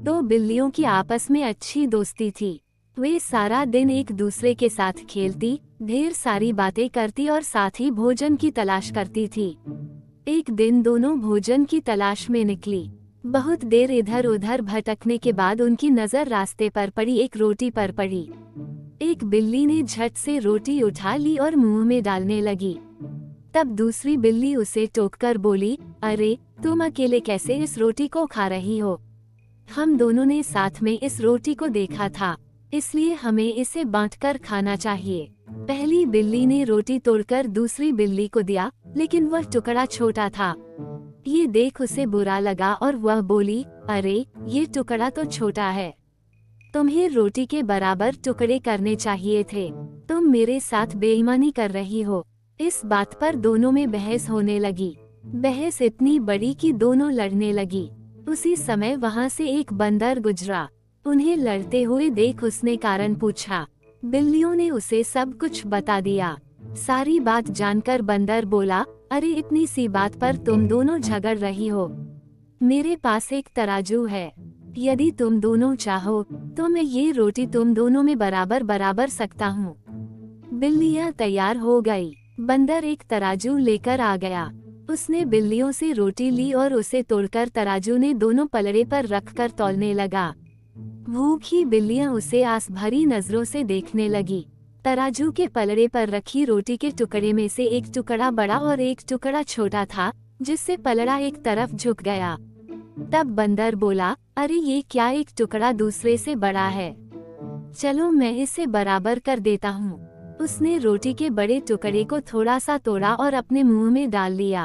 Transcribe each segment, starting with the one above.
दो बिल्लियों की आपस में अच्छी दोस्ती थी। वे सारा दिन एक दूसरे के साथ खेलती, ढेर सारी बातें करती और साथ ही भोजन की तलाश करती थी। एक दिन दोनों भोजन की तलाश में निकली। बहुत देर इधर उधर भटकने के बाद उनकी नजर रास्ते पर पड़ी एक रोटी पर पड़ी। एक बिल्ली ने झट से रोटी उठा ली और मुंह में डालने लगी। तब दूसरी बिल्ली उसे टोककर बोली, अरे तुम अकेले कैसे इस रोटी को खा रही हो? हम दोनों ने साथ में इस रोटी को देखा था, इसलिए हमें इसे बांटकर खाना चाहिए। पहली बिल्ली ने रोटी तोड़कर दूसरी बिल्ली को दिया, लेकिन वह टुकड़ा छोटा था। ये देख उसे बुरा लगा और वह बोली, अरे ये टुकड़ा तो छोटा है, तुम्हें रोटी के बराबर टुकड़े करने चाहिए थे। तुम मेरे साथ बेईमानी कर रही हो। इस बात पर दोनों में बहस होने लगी। बहस इतनी बड़ी कि दोनों लड़ने लगी। उसी समय वहां से एक बंदर गुजरा। उन्हें लड़ते हुए देख उसने कारण पूछा। बिल्लियों ने उसे सब कुछ बता दिया। सारी बात जानकर बंदर बोला, अरे इतनी सी बात पर तुम दोनों झगड़ रही हो। मेरे पास एक तराजू है, यदि तुम दोनों चाहो तो मैं ये रोटी तुम दोनों में बराबर बराबर सकता हूँ। बिल्लियाँ तैयार हो गई। बंदर एक तराजू लेकर आ गया। उसने बिल्लियों से रोटी ली और उसे तोड़कर तराजू ने दोनों पलड़े पर रखकर तौलने लगा। भूखी बिल्लियां उसे आस भरी नजरों से देखने लगी। तराजू के पलड़े पर रखी रोटी के टुकड़े में से एक टुकड़ा बड़ा और एक टुकड़ा छोटा था, जिससे पलड़ा एक तरफ झुक गया। तब बंदर बोला, अरे ये क्या, एक टुकड़ा दूसरे से बड़ा है, चलो मैं इसे बराबर कर देता हूँ। उसने रोटी के बड़े टुकड़े को थोड़ा सा तोड़ा और अपने मुंह में डाल लिया।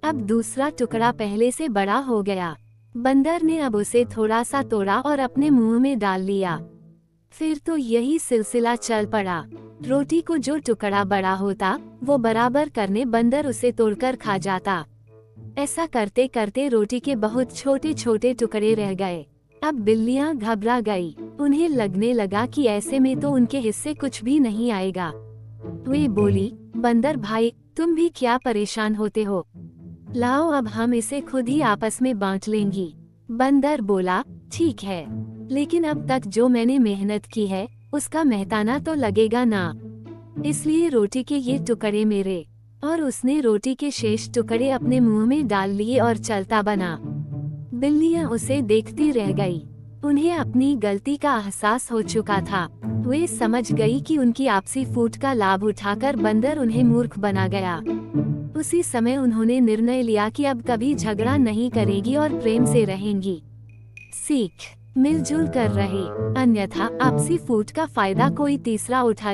अब दूसरा टुकड़ा पहले से बड़ा हो गया। बंदर ने अब उसे थोड़ा सा तोड़ा और अपने मुंह में डाल लिया। फिर तो यही सिलसिला चल पड़ा। रोटी को जो टुकड़ा बड़ा होता वो बराबर करने बंदर उसे तोड़कर खा जाता। ऐसा करते करते रोटी के बहुत छोटे छोटे टुकड़े रह गए। अब बिल्लियां घबरा गई। उन्हें लगने लगा कि ऐसे में तो उनके हिस्से कुछ भी नहीं आएगा। वे बोली, बंदर भाई तुम भी क्या परेशान होते हो, लाओ अब हम इसे खुद ही आपस में बांट लेंगी। बंदर बोला, ठीक है, लेकिन अब तक जो मैंने मेहनत की है उसका मेहताना तो लगेगा ना, इसलिए रोटी के ये टुकड़े मेरे। और उसने रोटी के शेष टुकड़े अपने मुंह में डाल लिए और चलता बना। बिल्लियां उसे देखती रह गई। उन्हें अपनी गलती का एहसास हो चुका था। वे समझ गई कि उनकी आपसी फूट का लाभ उठाकर बंदर उन्हें मूर्ख बना गया। उसी समय उन्होंने निर्णय लिया कि अब कभी झगड़ा नहीं करेगी और प्रेम से रहेंगी। सीख, मिलजुल कर रहे, अन्यथा आपसी फूट का फायदा कोई तीसरा उठा ले।